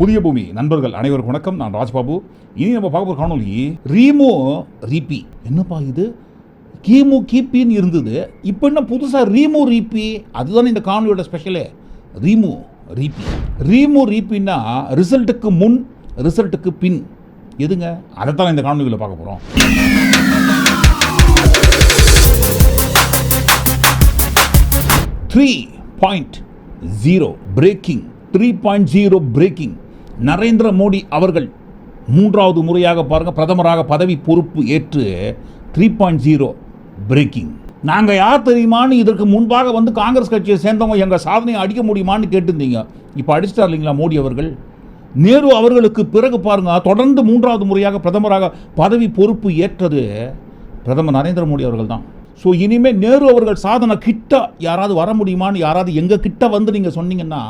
புதிய பூமி நண்பர்கள் அனைவருக்கும் வணக்கம். நான் ராஜ்பாபு. இனி நம்ம பார்க்க போகிற காணொலி ரீமோ ரீபி. என்னப்பா இது, கீமு கீப்பின்னு இருந்தது, இப்போ என்ன புதுசாக ரீமோ ரீபி? அதுதான் இந்த காணொலியோட ஸ்பெஷலே. ரீமோ ரீபி. ரீமோ ரீபின்னா ரிசல்ட்டுக்கு முன் ரிசல்ட்டுக்கு பின் எதுங்க, அதைத்தான் இந்த காணொலியில் பார்க்க போகிறோம். Braking 3.0 braking. நரேந்திர மோடி அவர்கள் மூன்றாவது முறையாக பாருங்க பிரதமராக பதவி பொறுப்பு ஏற்று 3.0 பிரேக்கிங். நாங்கள் யார் தெரியுமான்னு இதற்கு முன்பாக வந்து காங்கிரஸ் கட்சியை சேர்ந்தவங்க எங்கள் சாதனையை அடிக்க முடியுமான்னு கேட்டிருந்தீங்க. இப்போ அடிச்சிட்டார் இல்லைங்களா மோடி அவர்கள். நேரு அவர்களுக்கு பிறகு பாருங்க தொடர்ந்து மூன்றாவது முறையாக பிரதமராக பதவி பொறுப்பு ஏற்றது பிரதமர் நரேந்திர மோடி அவர்கள் தான். ஸோ இனிமேல் நேரு அவர்கள் சாதனை கிட்ட யாராவது வர முடியுமான்னு யாராவது எங்கள் கிட்ட வந்து நீங்கள் சொன்னீங்கன்னா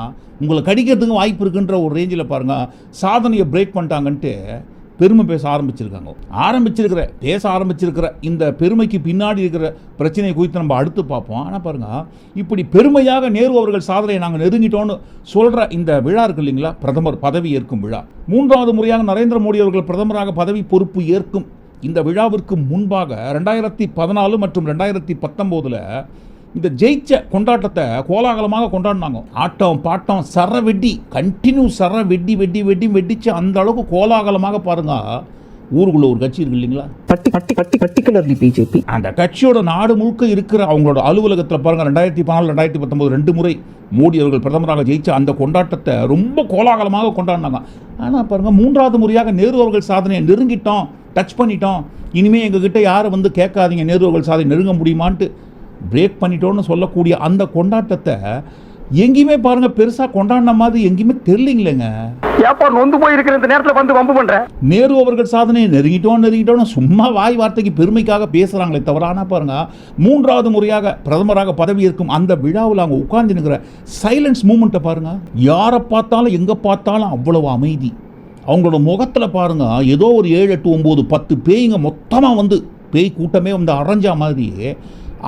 உங்களை கடிக்கிறதுக்கு வாய்ப்பு இருக்குன்ற ஒரு ரேஞ்சில் பாருங்கள் சாதனையை பிரேக் பண்ணிட்டாங்கன்ட்டு பெருமை பேச ஆரம்பிச்சிருக்கிற இந்த பெருமைக்கு பின்னாடி இருக்கிற பிரச்சனையை குறித்து நம்ம அடுத்து பார்ப்போம். ஆனால் பாருங்கள், இப்படி பெருமையாக நேரு அவர்கள் சாதனையை நாங்கள் நெருங்கிட்டோன்னு சொல்கிற இந்த விழா இருக்கு இல்லைங்களா, பிரதமர் பதவி ஏற்கும் விழா. மூன்றாவது முறையாக நரேந்திர மோடி அவர்கள் பிரதமராக பதவி பொறுப்பு ஏற்கும் இந்த விழாவிற்கு முன்பாக 2014 மற்றும் 2019 இந்த ஜெயிச்ச கொண்டாட்டத்தை கோலாகலமாக கொண்டாடினாங்க. ஆட்டம் பாட்டம் சரவெட்டி கண்டினியூ வெடிச்சு அந்த அளவுக்கு கோலாகலமாக பாருங்க. ஊருக்குள்ள ஒரு கட்சி இருக்கு இல்லைங்களா, பர்டிகுலர்லி பிஜேபி. அந்த கட்சியோட நாடு முழுக்க இருக்கிற அவங்களோட அலுவலகத்தில் பாருங்க 2014 2019 2 முறை மோடி அவர்கள் பிரதமராக ஜெயிச்ச அந்த கொண்டாட்டத்தை ரொம்ப கோலாகலமாக கொண்டாடினாங்க. ஆனால் பாருங்க மூன்றாவது முறையாக நேரு அவர்கள் சாதனையை நெருங்கிட்டோம், டச் பண்ணிட்டோம், இனிமேல் எங்ககிட்ட யாரும் வந்து கேட்காதீங்க நேரு அவர்கள் சாதனை நெருங்க முடியுமான்ட்டு பிரேக் பண்ணிட்டோன்னு சொல்லக்கூடிய அந்த கொண்டாட்டத்தை எங்கேயுமே பாருங்க பெருசா கொண்டாடின மாதிரி எங்கேயுமே தெரியலீங்களேங்க. நொந்து போய் இருக்கிற இந்த நேரத்தில் வந்து வம்பு பண்ற. நேரு அவர்கள் சாதனையை நெருங்கிட்டோம் சும்மா வாய் வார்த்தைக்கு பெருமைக்காக பேசுறாங்களே தவிர, ஆனா பாருங்க மூன்றாவது முறையாக பிரதமராக பதவி ஏற்கும் அந்த விழாவில் அவங்க உட்கார்ந்து நிற்கிற சைலன்ஸ் மூமெண்ட்டை பாருங்க. யாரை பார்த்தாலும் எங்க பார்த்தாலும் அவ்வளவு அமைதி. அவங்களோட முகத்தில் பாருங்க ஏதோ ஒரு 7 8 9 10 பேய்ங்க மொத்தமாக வந்து பேய் கூட்டமே வந்து அரைஞ்சா மாதிரி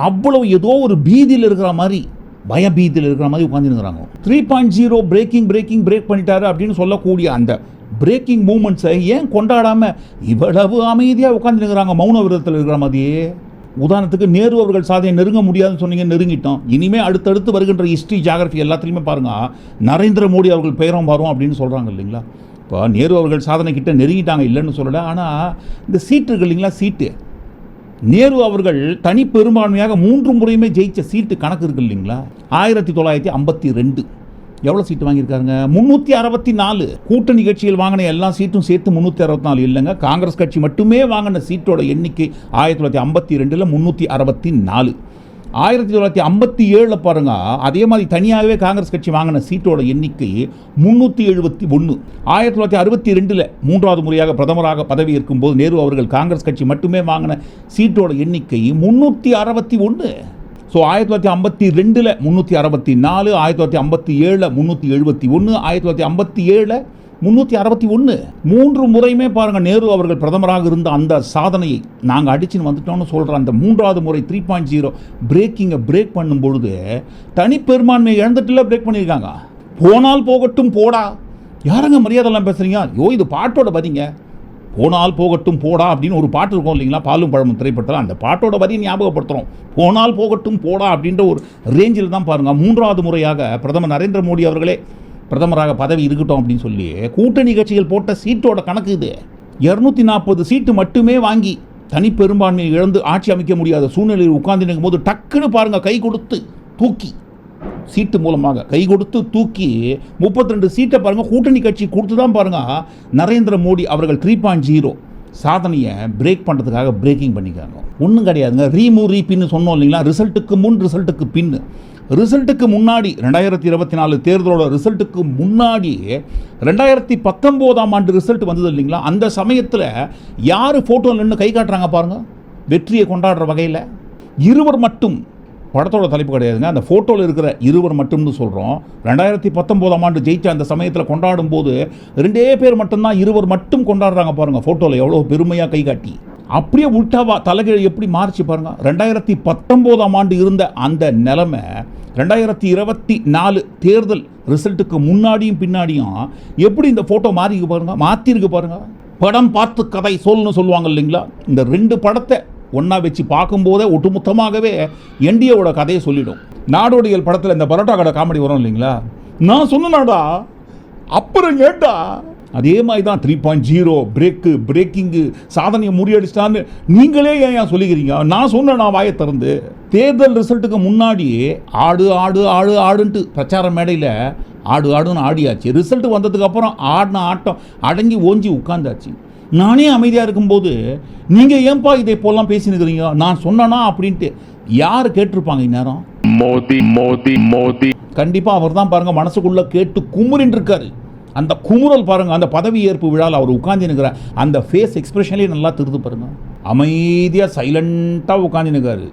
அவ்வளவு ஏதோ ஒரு பீதியில் இருக்கிற மாதிரி பயபீதியில் இருக்கிற மாதிரி உட்காந்துருக்கிறாங்க. 3.0 பிரேக் பண்ணிட்டாரு அப்படின்னு சொல்லக்கூடிய அந்த பிரேக்கிங் மூமெண்ட்ஸை ஏன் கொண்டாடாமல் இவ்வளவு அமைதியாக உட்காந்துருக்கிறாங்க மௌன விரதத்தில் இருக்கிற மாதிரியே. உதாரணத்துக்கு நேரு அவர்கள் சாதனை நெருங்க முடியாதுன்னு சொன்னீங்க, நெருங்கிட்டோம். இனிமேல் அடுத்தடுத்து வருகின்ற ஹிஸ்ட்ரி ஜியாகிரபி எல்லாத்துலேயுமே பாருங்கள் நரேந்திர மோடி அவர்கள் பெயரும் வரும் அப்படின்னு சொல்கிறாங்க இல்லைங்களா. இப்போ நேரு அவர்கள் சாதனை கிட்ட நெருங்கிட்டாங்க இல்லைன்னு சொல்லலை. ஆனால் இந்த சீட்டு இருக்கு இல்லைங்களா, சீட்டு நேரு அவர்கள் தனி பெரும்பான்மையாக 3 முறையுமே ஜெயிச்ச சீட்டு கணக்கு இருக்கு இல்லைங்களா. 1952 எவ்வளோ சீட்டு வாங்கியிருக்காருங்க, 364. கூட்டணி கட்சியில் வாங்கின எல்லா சீட்டும் சேர்த்து 364 இல்லைங்க. காங்கிரஸ் கட்சி மட்டுமே வாங்கின சீட்டோட எண்ணிக்கை 1952 364. 1957 பாருங்க அதே மாதிரி தனியாகவே காங்கிரஸ் கட்சி வாங்கின சீட்டோட எண்ணிக்கை 371. 1962 மூன்றாவது முறையாக பிரதமராக பதவி ஏற்கும் போது நேரு அவர்கள் காங்கிரஸ் கட்சி மட்டுமே வாங்கின சீட்டோட எண்ணிக்கை 361. ஸோ 1952 364, 1957 371, 1957 361. 3 முறையுமே பாருங்க நேரு அவர்கள் பிரதமராக இருந்த அந்த சாதனையை நாங்கள் அடிச்சுன்னு வந்துட்டோம்னு சொல்கிற அந்த மூன்றாவது முறை 3.0 பிரேக்கிங்கை பிரேக் பண்ணும் பொழுது தனி பெரும்பான்மையை இழந்துட்டுல பிரேக் பண்ணியிருக்காங்க. போனால் போகட்டும் போடா, யாருங்க மரியாதைலாம் பேசுறீங்க? இது பாட்டோட பதிங்க. போனால் போகட்டும் போடா அப்படின்னு ஒரு பாட்டு இருக்கும் இல்லைங்களா, பாலும் பழமும் திரைப்படத்தில் அந்த பாட்டோட வரியை ஞாபகப்படுத்துகிறோம். போனால் போகட்டும் போடா அப்படின்ற ஒரு ரேஞ்சில் தான் பாருங்கள் மூன்றாவது முறையாக பிரதமர் நரேந்திர மோடி அவர்களே பிரதமராக பதவி இருக்கட்டும் அப்படின்னு சொல்லி கூட்டணி கட்சிகள் போட்ட சீட்டோட கணக்கு இது. 240 சீட்டு மட்டுமே வாங்கி தனி பெரும்பான்மையை இழந்து ஆட்சி அமைக்க முடியாத சூழ்நிலையில் உட்கார்ந்து நிற்கும் போது டக்குன்னு பாருங்க கை கொடுத்து தூக்கி சீட்டு மூலமாக கை கொடுத்து தூக்கி 32 சீட்டை பாருங்க கூட்டணி கட்சி கொடுத்து தான் பாருங்க நரேந்திர மோடி அவர்கள் 3.0 சாதனையை பிரேக் பண்ணுறதுக்காக பிரேக்கிங் பண்ணிக்காங்க. ஒன்றும் கிடையாதுங்க. ரீபின்னு சொன்னோம் இல்லைங்களா, ரிசல்ட்டுக்கு முன் ரிசல்ட்டுக்கு பின். ரிசல்ட்டுக்கு முன்னாடி 2024 தேர்தலோட ரிசல்ட்டுக்கு முன்னாடி 2019 ஆண்டு ரிசல்ட் வந்தது இல்லைங்களா, அந்த சமயத்தில் யார் ஃபோட்டோவில் நின்று கை காட்டுறாங்க பாருங்கள் வெற்றியை கொண்டாடுற வகையில். இருவர் மட்டும் படத்தோட தலைப்பு கிடையாதுங்க, அந்த ஃபோட்டோவில் இருக்கிற இருவர் மட்டும்னு சொல்கிறோம். 2019 ஆண்டு ஜெயிச்ச அந்த சமயத்தில் கொண்டாடும் போது 2 பேர் மட்டும்தான் இருவர் மட்டும் கொண்டாடுறாங்க பாருங்கள் ஃபோட்டோவில் எவ்வளோ பெருமையாக கை காட்டி. அப்படியே உல்டாவா தலைகீழ எப்படி மாறிச்சு பாருங்க. 2019ஆம் ஆண்டு இருந்த அந்த நிலைமை 2024 தேர்தல் ரிசல்ட்டுக்கு முன்னாடியும் பின்னாடியும் எப்படி இந்த ஃபோட்டோ மாற்றிருக்கு பாருங்க. படம் பார்த்து கதை சொல்லுன்னு சொல்லுவாங்க இல்லைங்களா, இந்த 2 படத்தை ஒன்றா வச்சு பார்க்கும்போதே ஒட்டுமொத்தமாகவே என்டிஏவோட கதையை சொல்லிடும். நாடோடிகள் படத்தில் இந்த பரோட்டா கடை காமெடி வரும் இல்லைங்களா, நான் சொன்னனாடா அப்புறம் கேட்டா, அதே மாதிரி தான் 3.0 பிரேக்கிங்கு சாதனையை முறியடிச்சிட்டான்னு நீங்களே ஏன் சொல்லிக்கிறீங்க? நான் சொன்னேன் வாயை திறந்து. தேர்தல் ரிசல்ட்டுக்கு முன்னாடி ஆடுன்ட்டு பிரச்சார மேடையில் ஆடுன்னு ஆடியாச்சு. ரிசல்ட் வந்ததுக்கு அப்புறம் ஆடின ஆட்டம் அடங்கி ஓஞ்சி உட்கார்ந்தாச்சு. நானே அமைதியாக இருக்கும்போது நீங்கள் ஏன்பா இதை போலாம் பேசினுக்கிறீங்க, நான் சொன்னனா அப்படின்ட்டு யார் கேட்டிருப்பாங்க இந்நேரம்? மோதி கண்டிப்பாக அவர் தான் பாருங்கள் மனசுக்குள்ளே கேட்டு குமுறின்னு இருக்காரு. அந்த குமுறல் பாருங்கள், அந்த பதவி ஏற்பு விழாவில் அவர் உட்காந்துனுக்கிற அந்த ஃபேஸ் எக்ஸ்பிரஷன்லேயே நல்லா தெரிந்து பாருங்கள். அமைதியாக சைலண்ட்டாக உட்காந்துனுக்காரு.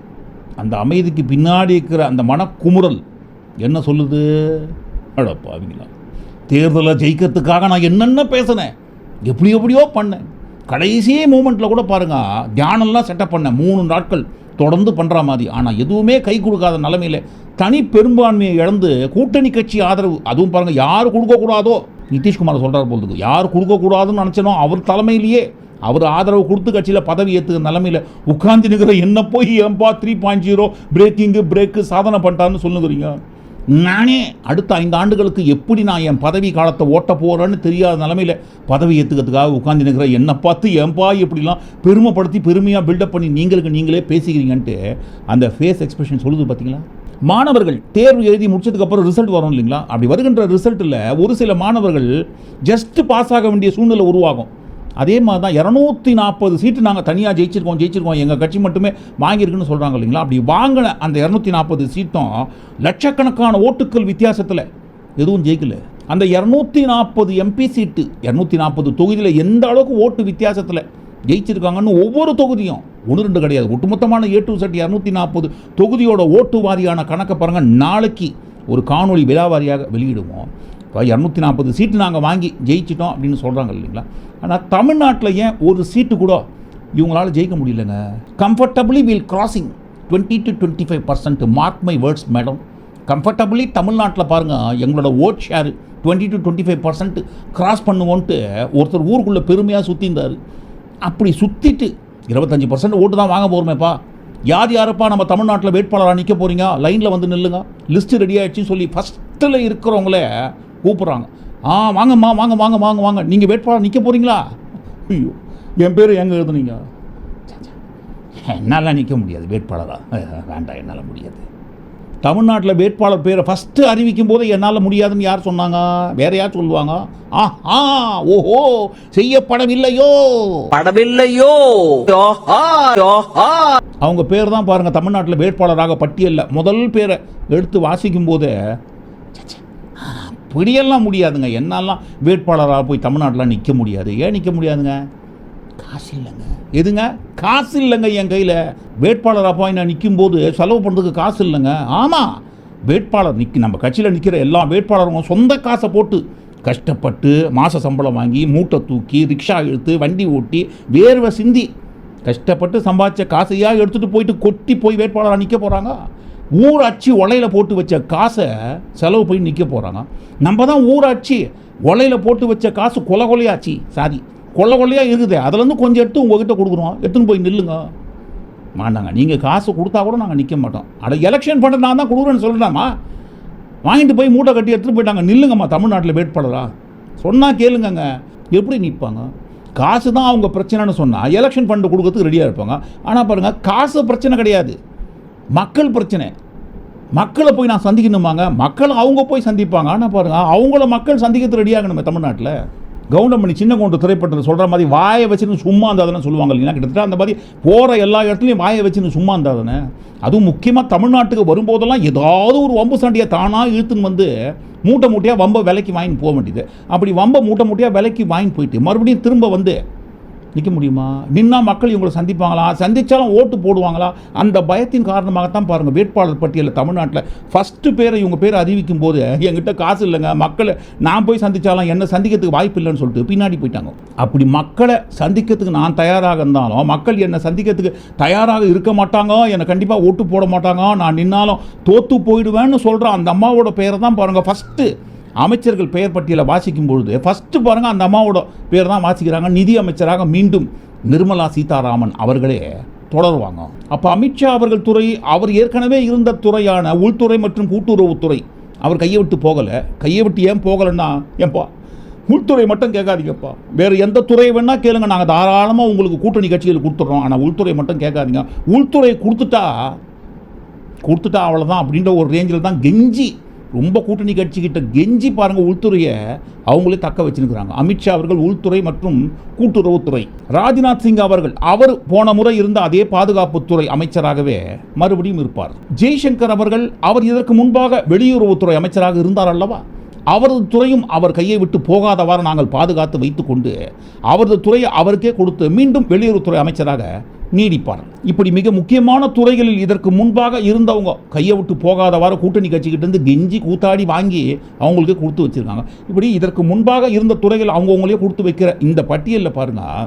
அந்த அமைதிக்கு பின்னாடி இருக்கிற அந்த மனக்குமுறல் என்ன சொல்லுது? அடப்பாவீங்களா, தேர்தலை ஜெயிக்கிறதுக்காக நான் என்னென்ன பேசினேன், எப்படியோ பண்ணேன். கடைசி மூமெண்ட்டில் கூட பாருங்கள் தியானம்லாம் செட்டப் பண்ணேன் 3 நாட்கள் தொடர்ந்து பண்ணுற மாதிரி. ஆனால் எதுவுமே கை கொடுக்காத நிலைமையில் தனி பெரும்பான்மையை இழந்து கூட்டணி கட்சி ஆதரவு, அதுவும் பாருங்கள் யார் கொடுக்கக்கூடாதோ, நிதிஷ்குமார் சொல்கிறார் போகிறதுக்கு, யார் கொடுக்கக்கூடாதுன்னு நினச்சனோ அவர் தலைமையிலேயே அவர் ஆதரவு கொடுத்து கட்சியில் பதவி ஏற்றுக்கிற நிலைமையில் உட்கார்ந்து நிற்கிற என்ன போய் ஏன்பா 3.0 பிரேக்கு சாதனை பண்ணிட்டான்னு சொல்லுங்கிறீங்க? நானே அடுத்த 5 ஆண்டுகளுக்கு எப்படி நான் என் பதவி காலத்தை ஓட்ட போகிறேன்னு தெரியாத நிலைமையில் பதவி ஏற்றுக்கிறதுக்காக உட்காந்து நிற்கிற என்னை பார்த்து ஏன்பா எப்படிலாம் பெருமைப்படுத்தி பெருமையாக பில்டப் பண்ணி நீங்களே பேசிக்கிறீங்கன்ட்டு அந்த ஃபேஸ் எக்ஸ்பிரஷன் சொல்லுது பார்த்தீங்களா? மாணவர்கள் தேர்வு எழுதி முடிச்சதுக்கப்புறம் ரிசல்ட் வரும் இல்லைங்களா, அப்படி வருகின்ற ரிசல்ட்டில் ஒரு சில மாணவர்கள் ஜஸ்ட்டு பாஸ் ஆக வேண்டிய சூழ்நிலை உருவாகும். அதே மாதிரி தான் 240 சீட்டு நாங்கள் தனியாக ஜெயிச்சிருக்கோம், எங்கள் கட்சி மட்டுமே வாங்கியிருக்குன்னு சொல்கிறாங்க இல்லைங்களா. அப்படி வாங்கின அந்த 240 சீட்டும் லட்சக்கணக்கான ஓட்டுக்கள் வித்தியாசத்தில் எதுவும் ஜெயிக்கல. அந்த 240 எம்பி சீட்டு 240 தொகுதியில் எந்த அளவுக்கு ஓட்டு வித்தியாசத்தில் ஜெயிச்சிருக்காங்கன்னு ஒவ்வொரு தொகுதியும் 1-2 கிடையாது, ஒட்டுமொத்தமான A to Z 240 தொகுதியோட ஓட்டு வாரியான கணக்கை பாருங்கள். நாளைக்கு ஒரு காணொளி விழாவாரியாக வெளியிடுவோம். இப்போ 240 சீட்டு நாங்கள் வாங்கி ஜெயிச்சிட்டோம் அப்படின்னு சொல்கிறாங்க இல்லைங்களா. ஆனால் தமிழ்நாட்டில் ஏன் ஒரு சீட்டு கூட இவங்களால் ஜெயிக்க முடியலங்க? Comfortably will crossing 20 to 25%. Mark my words madam. Comfortably தமிழ்நாட்டில் பாருங்கள் எங்களோட ஓட் ஷேர் 20 to 25% கிராஸ் பண்ணுவோன்ட்டு ஒருத்தர் ஊருக்குள்ளே பெருமையாக சுற்றிந்தார். அப்படி சுற்றிட்டு 25% ஓட்டு தான் வாங்க போகிறோமேப்பா, யாரப்பா நம்ம தமிழ்நாட்டில் வேட்பாளராக நிற்க போகிறீங்க, லைனில் வந்து நில்லுங்க, லிஸ்ட்டு ரெடி ஆகிடுச்சின்னு சொல்லி ஃபஸ்ட்டில் இருக்கிறவங்களே கூப்பிட்றாங்க. வாங்க நீங்கள் வேட்பாளர் நிற்க போகிறீங்களா? ஐயோ என் பேர் எங்கே எழுதுனீங்க? என்னால் நிற்க முடியாது வேட்பாளராக, வேண்டாம் என்னால் முடியாது. தமிழ்நாட்டில் வேட்பாளர் பேரை ஃபஸ்ட்டு அறிவிக்கும் போது என்னால் முடியாதுன்னு யார் சொன்னாங்க? வேற யார் சொல்லுவாங்க? ஓஹோ செய்யப்படவில்லையோ. அவங்க பேர் தான் பாருங்க தமிழ்நாட்டில் வேட்பாளராக பட்டியலில் முதல் பேரை எடுத்து வாசிக்கும் போது இப்படியெல்லாம் முடியாதுங்க, என்னாலாம் வேட்பாளராக போய் தமிழ்நாட்டில் நிற்க முடியாது. ஏன் நிற்க முடியாதுங்க? காசு இல்லைங்க. எதுங்க? காசு இல்லைங்க என் கையில். வேட்பாளராக போய் நான் நிற்கும்போது செலவு பண்ணுறதுக்கு காசு இல்லைங்க. ஆமாம், வேட்பாளர் நம்ம கட்சியில் நிற்கிற எல்லா வேட்பாளரும் சொந்த காசை போட்டு கஷ்டப்பட்டு மாத சம்பளம் வாங்கி மூட்டை தூக்கி ரிக்ஷா இழுத்து வண்டி ஓட்டி வேர்வை சிந்தி கஷ்டப்பட்டு சம்பாதிச்ச காசையாக எடுத்துகிட்டு போயிட்டு கொட்டி போய் வேட்பாளராக நிற்க போகிறாங்க. ஊராட்சி ஒலையில் போட்டு வச்ச காசை செலவு போய் நிற்க போகிறாங்க. நம்ம தான் ஊராட்சி ஒலையில் போட்டு வச்ச காசு கொள்ளையாக இருக்குது, அதுலேருந்து கொஞ்சம் எடுத்து உங்கள்கிட்ட கொடுக்குறோம், எடுத்துன்னு போய் நில்லுங்க. மாட்டாங்க. நீங்கள் காசு கொடுத்தா கூட நாங்கள் நிற்க மாட்டோம். எலெக்ஷன் பண்ண நான் தான் கொடுக்குறேன்னு சொல்கிறேம்மா, வாங்கிட்டு போய் மூட்டை கட்டி எடுத்துகிட்டு போயிட்டாங்க. நில்லுங்கம்மா தமிழ்நாட்டில் வேட்பாளரா சொன்னால் கேளுங்கங்க. எப்படி நிற்பாங்க? காசு தான் அவங்க பிரச்சனைன்னு சொன்னால் எலெக்ஷன் ஃபண்டு கொடுக்கறதுக்கு ரெடியாக இருப்பாங்க. ஆனால் பாருங்கள், காசு பிரச்சனை கிடையாது, மக்கள் பிரச்சனை. மக்களை போய் நான் சந்திக்கணுமாங்க, மக்கள் அவங்க போய் சந்திப்பாங்க. ஆனால் பாருங்கள், அவங்கள மக்கள் சந்திக்கிறது ரெடியாகணுமே. தமிழ்நாட்டில் கவுண்டமணி சின்ன கவுண்டு திரைப்படத்தில் சொல்கிற மாதிரி வாயை வச்சுன்னு சும்மா இருந்தாதானே சொல்லுவாங்க இல்லைன்னா, கிட்டத்தட்ட அந்த மாதிரி போகிற எல்லா இடத்துலையும் வாயை வச்சுன்னு சும்மா இருந்தாதானே. அதுவும் முக்கியமாக தமிழ்நாட்டுக்கு வரும்போதெல்லாம் ஏதாவது ஒரு வம்பு சண்டையை தானாக இழுத்துன்னு வந்து மூட்டையாக வம்பை விலைக்கு வாங்கின்னு போக வேண்டியது. அப்படி வம்பை மூட்டையாக விலைக்கு வாங்கி போயிட்டு மறுபடியும் திரும்ப வந்து நிற்க முடியுமா? நின்னா மக்கள் இவங்களை சந்திப்பாங்களா? சந்திச்சாலும் ஓட்டு போடுவாங்களா? அந்த பயத்தின் காரணமாகத்தான் பாருங்கள் வேட்பாளர் பட்டியலில் தமிழ்நாட்டில் ஃபஸ்ட்டு பேரை இவங்க பேரை அறிவிக்கும் போது என்கிட்ட காசு இல்லைங்க, மக்களை நான் போய் சந்திச்சாலும் என்னை சந்திக்கிறதுக்கு வாய்ப்பு இல்லைன்னு சொல்லிட்டு பின்னாடி போயிட்டாங்க. அப்படி மக்களை சந்திக்கிறதுக்கு நான் தயாராக இருந்தாலும் மக்கள் என்னை சந்திக்கிறதுக்கு தயாராக இருக்க மாட்டாங்க, என்னை கண்டிப்பாக ஓட்டு போட மாட்டாங்க, நான் நின்னாலும் தோற்று போயிடுவேன்னு சொல்கிற அந்த அம்மாவோட பேரை தான் பாருங்கள் ஃபஸ்ட்டு அமைச்சர்கள் பெயர் பட்டியலை வாசிக்கும் பொழுது ஃபஸ்ட்டு பாருங்கள் அந்த அம்மாவோட பேர் தான் வாசிக்கிறாங்க. நிதி அமைச்சராக மீண்டும் நிர்மலா சீதாராமன் அவர்களே தொடருவாங்க. அப்போ அமித்ஷா அவர்கள் துறை, அவர் ஏற்கனவே இருந்த துறையான உள்துறை மற்றும் கூட்டுறவுத்துறை அவர் கையை விட்டு போகலை. கையை விட்டு ஏன் போகலைன்னா, ஏன்பா உள்துறை மட்டும் கேட்காதீங்கப்பா, வேறு எந்த துறையை வேணால் கேளுங்க, நாங்கள் தாராளமாக உங்களுக்கு கூட்டணி கட்சிகள் கொடுத்துட்றோம், ஆனால் உள்துறை மட்டும் கேட்காதீங்க. உள்துறை கொடுத்துட்டா அவ்வளோதான் அப்படின்ற ஒரு ரேஞ்சில் தான் கெஞ்சி, ரொம்ப கூட்டணி கட்சிக்கிட்ட கெஞ்சி பாருங்கள் உள்துறையை அவங்களே தக்க வச்சுருக்கிறாங்க. அமித்ஷா அவர்கள் உள்துறை மற்றும் கூட்டுறவுத்துறை, ராஜ்நாத் சிங் அவர்கள் அவர் போன முறை இருந்த அதே பாதுகாப்புத்துறை அமைச்சராகவே மறுபடியும் இருப்பார். ஜெய்சங்கர் அவர்கள் அவர் இதற்கு முன்பாக வெளியுறவுத்துறை அமைச்சராக இருந்தார் அல்லவா, அவரது துறையும் அவர் கையை விட்டு போகாதவாறு நாங்கள் பாதுகாத்து வைத்துக்கொண்டு அவரது துறையை அவருக்கே கொடுத்து மீண்டும் வெளியுறவுத்துறை அமைச்சராக நீடிப்பார். இப்படி மிக முக்கியமான துறைகளில் இதற்கு முன்பாக இருந்தவங்க கையை விட்டு போகாதவாறு கூட்டணி கட்சிக்கிட்டேருந்து கெஞ்சி கூத்தாடி வாங்கி அவங்களுக்கே கொடுத்து வச்சுருக்காங்க. இப்படி இதற்கு முன்பாக இருந்த துறைகள் அவங்கவுங்களே கொடுத்து வைக்கிற இந்த பட்டியலில் பாருங்கள்,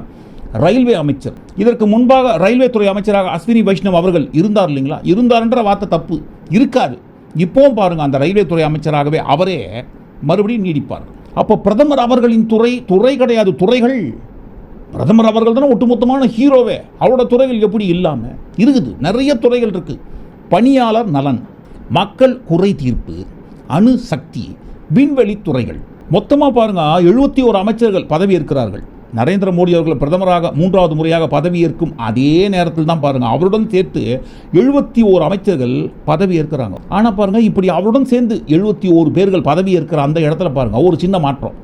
ரயில்வே அமைச்சர், இதற்கு முன்பாக ரயில்வே துறை அமைச்சராக அஸ்வினி வைஷ்ணவ் அவர்கள் இருந்தார் இல்லைங்களா, இருந்தார்ன்ற வார்த்தை தப்பு, இருக்காது. இப்போவும் பாருங்கள் அந்த ரயில்வே துறை அமைச்சராகவே அவரே மறுபடியும் நீடிப்பார். அப்போ பிரதமர் அவர்களின் துறை கிடையாது, துறைகள். பிரதமர் அவர்கள் தானே ஒட்டுமொத்தமான ஹீரோவே, அவரோட துறைகள் எப்படி இல்லாமல் இருக்குது? நிறைய துறைகள் இருக்குது. பணியாளர் நலன், மக்கள் குறை தீர்ப்பு, அணுசக்தி, விண்வெளி துறைகள், மொத்தமாக பாருங்கள் 71 அமைச்சர்கள் பதவியேற்கிறார்கள். நரேந்திர மோடி அவர்கள் பிரதமராக 3வது முறையாக பதவியேற்கும் அதே நேரத்தில் தான் பாருங்கள் அவருடன் சேர்த்து 71 அமைச்சர்கள் பதவியேற்கிறாங்க. ஆனால் பாருங்கள் இப்படி அவருடன் சேர்ந்து 71 பேர்கள் பதவியேற்கிற அந்த இடத்துல பாருங்கள் ஒரு சின்ன மாற்றம்.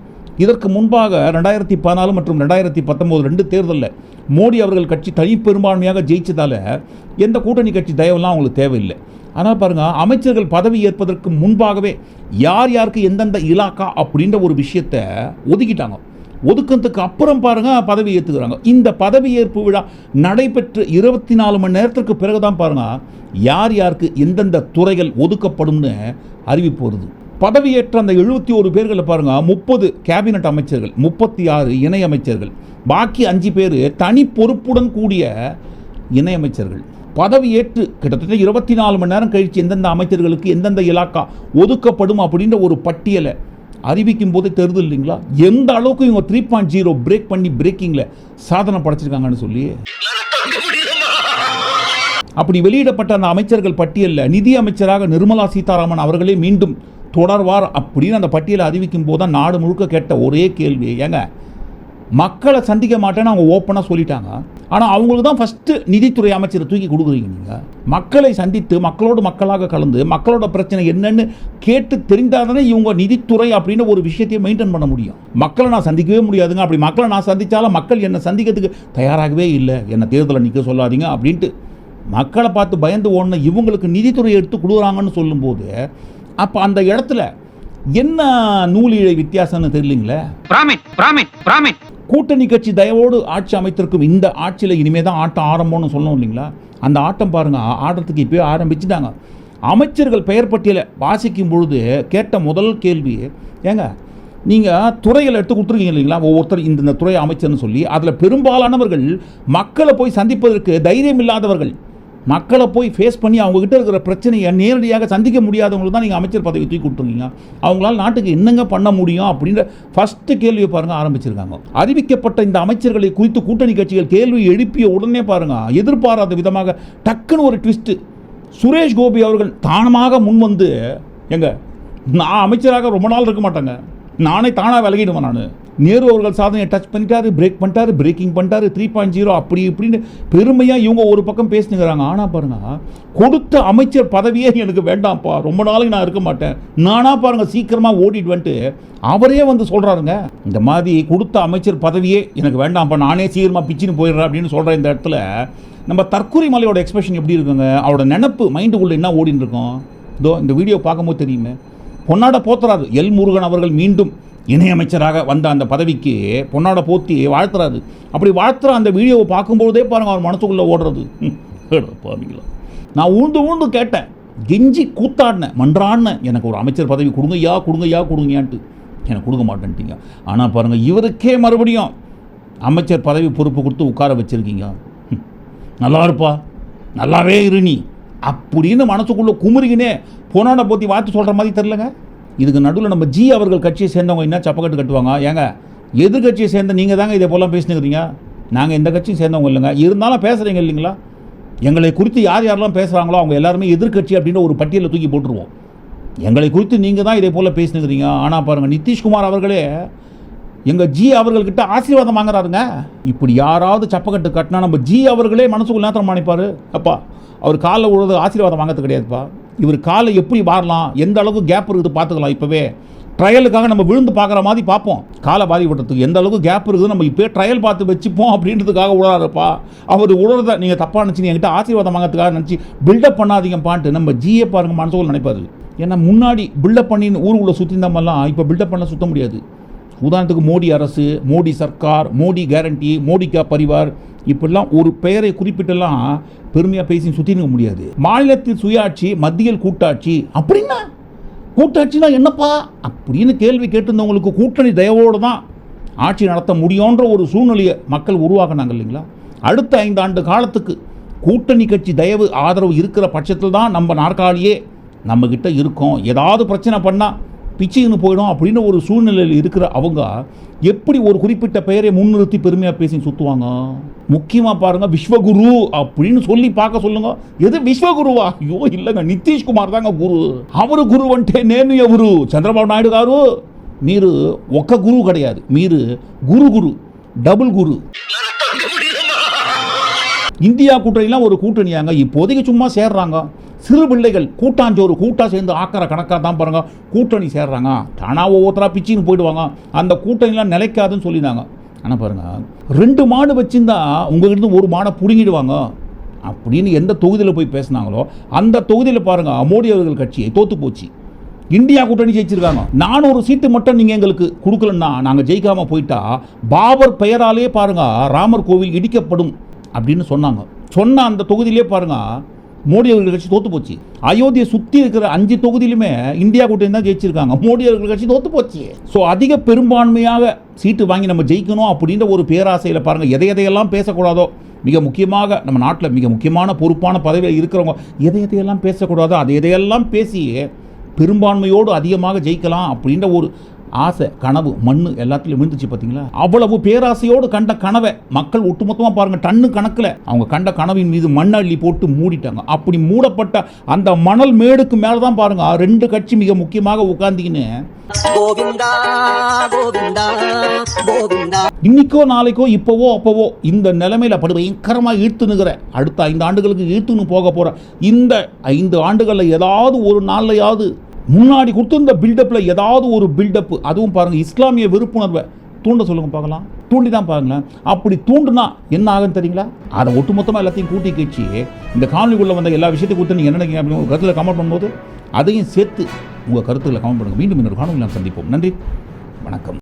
இதற்கு முன்பாக 2014 மற்றும் 2019 2 தேர்தலில் மோடி அவர்கள் கட்சி தனிப்பெரும்பான்மையாக ஜெயிச்சதால் எந்த கூட்டணி கட்சி தயவெல்லாம் அவங்களுக்கு தேவையில்லை. ஆனால் பாருங்கள் அமைச்சர்கள் பதவி ஏற்பதற்கு முன்பாகவே யார் யாருக்கு எந்தெந்த இலாக்கா அப்படின்ற ஒரு விஷயத்தை ஒதுக்கிட்டாங்க. ஒதுக்கிறதுக்கு அப்புறம் பாருங்கள் பதவி ஏற்றுக்கிறாங்க. இந்த பதவியேற்பு விழா நடைபெற்று 24 மணி நேரத்திற்கு பிறகுதான் பாருங்கள் யார் யாருக்கு எந்தெந்த துறைகள் ஒதுக்கப்படும்னு அறிவிப்பு வருது. பதவியேற்ற அந்த 71 பேர்களை பாருங்கள் 30 கேபினட் அமைச்சர்கள், 36 இணை அமைச்சர்கள், பாக்கி 5 பேர் தனி பொறுப்புடன் கூடிய இணை அமைச்சர்கள். பதவியேற்று கிட்டத்தட்ட 24 மணி நேரம் கழித்து எந்தெந்த அமைச்சர்களுக்கு எந்தெந்த இலாக்கா ஒதுக்கப்படும் அப்படின்ற ஒரு பட்டியலை அறிவிக்கும் போதே தெரியுது இல்லைங்களா, எந்த அளவுக்கு இவங்க 3.0 பிரேக் பண்ணி பிரேக்கிங்கில் சாதனை படைச்சிருக்காங்கன்னு சொல்லி. அப்படி வெளியிடப்பட்ட அந்த அமைச்சர்கள் பட்டியலில் நிதி அமைச்சராக நிர்மலா சீதாராமன் அவர்களே மீண்டும் தொடர்வார் அப்படின்னு அந்த பட்டியலை அறிவிக்கும் போது தான் நாடு முழுக்க கேட்ட ஒரே கேள்வி, ஏங்க மக்களை சந்திக்க மாட்டேன்னு அவங்க ஓப்பனாக சொல்லிட்டாங்க, ஆனால் அவங்களுக்கு தான் ஃபஸ்ட்டு நிதித்துறை அமைச்சரை தூக்கி கொடுக்குறீங்க. நீங்கள் மக்களை சந்தித்து மக்களோடு மக்களாக கலந்து மக்களோட பிரச்சனை என்னன்னு கேட்டு தெரிந்தால் தானே இவங்க நிதித்துறை அப்படின்னு ஒரு விஷயத்தையும் மெயின்டைன் பண்ண முடியும். மக்களை நான் சந்திக்கவே முடியாதுங்க, அப்படி மக்களை நான் சந்தித்தாலும் மக்கள் என்னை சந்திக்கிறதுக்கு தயாராகவே இல்லை, என்னை தேர்தலை நிற்க சொல்லாதீங்க அப்படின்ட்டு மக்களை பார்த்து பயந்து ஓடன இவங்களுக்கு நிதித்துறை எடுத்து கொடுக்குறாங்கன்னு சொல்லும்போது அப்போ அந்த இடத்துல என்ன நூல் இழை வித்தியாசம்னு தெரியலீங்களே. கூட்டணி கட்சி தயவோடு ஆட்சி அமைத்திருக்கும் இந்த ஆட்சியில் இனிமே தான் ஆட்டம் ஆரம்பம்னு சொல்லணும் இல்லைங்களா. அந்த ஆட்டம் பாருங்கள் ஆட்டத்துக்கு இப்போயே ஆரம்பிச்சுட்டாங்க. அமைச்சர்கள் பெயர் பட்டியலை வாசிக்கும் பொழுது கேட்ட முதல் கேள்வி, ஏங்க நீங்கள் துறைகளை எடுத்து கொடுத்துருக்கீங்க இல்லைங்களா, ஒவ்வொருத்தர் இந்த துறை அமைச்சர்னு சொல்லி, அதில் பெரும்பாலானவர்கள் மக்களை போய் சந்திப்பதற்கு தைரியம் இல்லாதவர்கள், மக்களை போய் ஃபேஸ் பண்ணி அவங்ககிட்ட இருக்கிற பிரச்சனையை நேரடியாக சந்திக்க முடியாதவங்களுக்கு தான் நீங்கள் அமைச்சர் பதவி தூக்கி கொடுத்துருக்கீங்க, அவங்களால் நாட்டுக்கு என்னங்க பண்ண முடியும் அப்படின்ற ஃபஸ்ட்டு கேள்வியை பாருங்கள் ஆரம்பிச்சிருக்காங்க. அறிவிக்கப்பட்ட இந்த அமைச்சர்களை குறித்து கூட்டணி கட்சிகள் கேள்வி எழுப்பிய உடனே பாருங்கள் எதிர்பாராத விதமாக டக்குன்னு ஒரு ட்விஸ்ட்டு, சுரேஷ் கோபி அவர்கள் தானமாக முன் வந்து, எங்க நான் அமைச்சராக ரொம்ப நாள் இருக்க மாட்டேங்க, நானே தானாக விலகிடுவேன், நான் நேரு அவர்கள் சாதனையை டச் பண்ணிட்டாரு, பிரேக் பண்ணிட்டாரு, பிரேக்கிங் பண்ணிட்டாரு, 3.0 அப்படி இப்படின்னு பெருமையாக இவங்க ஒரு பக்கம் பேசினுங்கிறாங்க. ஆனால் பாருங்கள் கொடுத்த அமைச்சர் பதவியே எனக்கு வேண்டாம்ப்பா, ரொம்ப நாளைக்கு நான் இருக்க மாட்டேன், நானாக பாருங்கள் சீக்கிரமாக ஓடிடுவேன்ட்டு அவரே வந்து சொல்கிறாருங்க. இந்த மாதிரி கொடுத்த அமைச்சர் பதவியே எனக்கு வேண்டாம்ப்பா, நானே சீக்கிரமாக பிச்சுன்னு போயிடுறேன் அப்படின்னு சொல்கிற இந்த இடத்துல நம்ம தற்கொலை மலையோட எக்ஸ்பிரஷன் எப்படி இருக்குங்க, அவரோட நினப்பு மைண்டுக்குள்ளே என்ன ஓடின்னு இருக்கோம். இதோ இந்த வீடியோ பார்க்கும்போது தெரியுமே. பொன்னாட போத்துறாரு எல் முருகன் அவர்கள் மீண்டும் இணையமைச்சராக வந்த அந்த பதவிக்கு பொன்னாட போத்தி வாழ்த்துறாரு. அப்படி வாழ்த்துற அந்த வீடியோவை பார்க்கும்போதே பாருங்கள் அவர் மனசுக்குள்ளே ஓடுறது. பாருங்களா, நான் ஊந்து கேட்டேன், கெஞ்சி கூத்தாடினேன், மன்றாடினேன், எனக்கு ஒரு அமைச்சர் பதவி கொடுங்கய்யான்ட்டு. எனக்கு கொடுக்க மாட்டேன்ட்டீங்க. ஆனால் பாருங்கள், இவருக்கே மறுபடியும் அமைச்சர் பதவி பொறுப்பு கொடுத்து உட்கார வச்சுருக்கீங்க. நல்லா இருப்பா, நல்லாவே இரு நீ அப்படின்னு மனசுக்குள்ளே குமுறிக்கினே பொன்னாட போத்தி வாழ்த்து சொல்கிற மாதிரி தெரிலங்க. இதுக்கு நடுவில் நம்ம ஜி அவர்கள் கட்சியை சேர்ந்தவங்க என்ன சப்பக்கட்டு கட்டுவாங்க. ஏங்க, எதிர்கட்சியை சேர்ந்த நீங்கள் தாங்க இதே போலாம் பேசினுக்கிறீங்க. நாங்கள் எந்த கட்சியும் சேர்ந்தவங்க இல்லைங்க. இருந்தாலும் பேசுகிறீங்க இல்லைங்களா? எங்களை குறித்து யாரெல்லாம் பேசுகிறாங்களோ அவங்க எல்லாருமே எதிர்கட்சி அப்படின்ற ஒரு பட்டியலில் தூக்கி போட்டுருவோம். எங்களை குறித்து நீங்கள் தான் இதே போல் பேசினுக்கிறீங்க. ஆனால் பாருங்கள், நிதிஷ்குமார் அவர்களே எங்கள் ஜி அவர்கள்கிட்ட ஆசீர்வாதம் வாங்குறாருங்க. இப்படி யாராவது சப்பக்கட்டு கட்டினா நம்ம ஜி அவர்களே மனசுக்குள்ள நேத்திரம் நினைப்பார், அப்பா அவர் காலில் விழுறது ஆசீர்வாதம் வாங்கிறது கிடையாதுப்பா, இவர் காலை எப்படி மாறலாம், எந்த அளவுக்கு கேப் இருக்குது பார்த்துக்கலாம். இப்போவே ட்ரையலுக்காக நம்ம விழுந்து பார்க்குற மாதிரி பார்ப்போம். காலை பாதி விடுறதுக்கு எந்த அளவுக்கு கேப் இருக்குது நம்ம இப்போ ட்ரையல் பார்த்து வச்சுப்போம் அப்படின்றதுக்காக விழாருப்பா. அவர் விழுறத நீங்கள் தப்பாக நினச்சி என்கிட்ட ஆசீர்வாதம் வாங்கிறதுக்காக நினச்சி பில்டப் பண்ணாதீங்கப்பான்ட்டு நம்ம ஜிஏ பாருங்க மனசுக்குள்ள நினைப்பாரு. ஏன்னா முன்னாடி பில்டப் பண்ணி ஊருக்குள்ளே சுற்றி இருந்தமெல்லாம் இப்போ பில்டப் பண்ண சுற்ற முடியாது. உதாரணத்துக்கு மோடி அரசு, மோடி சர்க்கார், மோடி கேரண்டி, மோடிக்கா பரிவார், இப்படிலாம் ஒரு பெயரை குறிப்பிட்டெல்லாம் பெருமையாக பேசி சுற்றினுக்க முடியாது. மாநிலத்தில் சுயாட்சி, மத்தியில் கூட்டாட்சி, அப்படின்னா கூட்டாட்சினா என்னப்பா அப்படின்னு கேள்வி கேட்டிருந்தவங்களுக்கு கூட்டணி தயவோடு தான் ஆட்சி நடத்த முடியுன்ற ஒரு சூழ்நிலையை மக்கள் உருவாக்கினாங்க இல்லைங்களா? அடுத்த 5 ஆண்டு காலத்துக்கு கூட்டணி கட்சி தயவு ஆதரவு இருக்கிற பட்சத்தில் தான் நம்ம நாற்காலியே நம்மக்கிட்ட இருக்கோம். ஏதாவது பிரச்சனை பண்ணால் பிச்சுன்னு போயிடும் அப்படின்னு ஒரு சூழ்நிலையில் இருக்கிற அவங்க எப்படி ஒரு குறிப்பிட்ட பெயரை முன்னிறுத்தி பெருமையாக பேசி சுற்றுவாங்க? முக்கியமாக பாருங்கள், விஸ்வகுரு அப்படின்னு சொல்லி பார்க்க சொல்லுங்க. எது விஸ்வகுருவா? ஐயோ இல்லைங்க, நிதிஷ்குமார் தாங்க குரு. அவரு குரு வந்துட்டே நேனு ఎవరు? చంద్రబాబు నాయుడు గారు మీరు ఒక్క గురువు கிடையாது, మీరు குரு டபுள் குரு. இந்தியா கூட்டணிலாம் ஒரு கூட்டணியாங்க, இப்போதைக்கு சும்மா சேர்றாங்க. சிறு பிள்ளைகள் கூட்டாஞ்சோறு கூட்டாக சேர்ந்து ஆக்கிற கணக்காக தான் பாருங்கள் கூட்டணி சேர்றாங்க. தானாக ஒவ்வொருத்தராக பிச்சின்னு போயிடுவாங்க. அந்த கூட்டணிலாம் நிலைக்காதுன்னு சொல்லியிருந்தாங்க. ஆனால் பாருங்கள், 2 மாடு வச்சுருந்தா உங்கள்கிட்ட ஒரு மாடை பிடுங்கிடுவாங்க அப்படின்னு எந்த தொகுதியில் போய் பேசினாங்களோ அந்த தொகுதியில் பாருங்கள் மோடி அவர்கள் கட்சி தோற்று போச்சு. இந்தியா கூட்டணி ஜெயிச்சிருக்காங்க. 400 சீட்டு மட்டும் நீங்கள் எங்களுக்கு கொடுக்கலன்னா நாங்கள் ஜெயிக்காமல் போயிட்டா பாபர் பெயராலே பாருங்கள் ராமர் கோவில் இடிக்கப்படும் அப்படின்னு சொன்ன அந்த தொகுதியிலே பாருங்கள் மோடி அவர்கள் கட்சி தோற்று போச்சு. அயோத்தியை சுற்றி இருக்கிற 5 தொகுதியிலுமே இந்தியா கூட்டணி தான் ஜெயிச்சிருக்காங்க. மோடி அவர்கள் கட்சி தோற்று போச்சு. ஸோ அதிக பெரும்பான்மையாக சீட்டு வாங்கி நம்ம ஜெயிக்கணும் அப்படின்ற ஒரு பேராசையில் பாருங்கள் எதையெல்லாம் பேசக்கூடாதோ, மிக முக்கியமாக நம்ம நாட்டில் மிக முக்கியமான பொறுப்பான பதவியில் இருக்கிறவங்க எதையெல்லாம் பேசக்கூடாதோ அதையெல்லாம் பேசி பெரும்பான்மையோடு அதிகமாக ஜெயிக்கலாம் அப்படின்ற ஒரு ஆசை, கனவு மண்ணு எல்லாத்துலையும் விழுந்துச்சு பார்த்தீங்களா? அவ்வளவு பேராசையோடு கண்ட கனவை மக்கள் ஒட்டுமொத்தமாக பாருங்கள் டன்னு கணக்கில் அவங்க கண்ட கனவின் மீது மண் அள்ளி போட்டு மூடிட்டாங்க. அப்படி மூடப்பட்ட அந்த மணல் மேடுக்கு மேலே தான் பாருங்கள் 2 கட்சி மிக முக்கியமாக உட்கார்ந்திக்கின்னு இன்னைக்கோ நாளைக்கோ இப்போவோ அப்போவோ இந்த நிலைமையில படு பயங்கரமாக இழுத்துனுகிற அடுத்த 5 ஆண்டுகளுக்கு இழுத்துன்னு போக போகிற இந்த 5 ஆண்டுகளில் ஏதாவது ஒரு நாள்லையாவது முன்னாடி கொடுத்துருந்த பில்டப்பில் ஏதாவது ஒரு பில்டப்பு, அதுவும் பாருங்கள் இஸ்லாமிய வெறுப்புணர்வை தூண்ட சொல்லுங்க பார்க்கலாம். தூண்டி தான் பாருங்களேன். அப்படி தூண்டுனா என்ன ஆகுன்னு தெரியுங்களா? அதை ஒட்டுமொத்தமாக எல்லாத்தையும் கூட்டி கட்சி இந்த காணொலிக்குள்ளே வந்த எல்லா விஷயத்தையும் கொடுத்து நீங்கள் என்ன நினைக்கிறீங்க அப்படின்னு ஒரு கருத்தில் கமெண்ட் பண்ணும்போது அதையும் சேர்த்து உங்கள் கருத்துக்களை கமெண்ட் பண்ணுங்கள். மீண்டும் இன்னொரு காணொலி நாம் சந்திப்போம். நன்றி, வணக்கம்.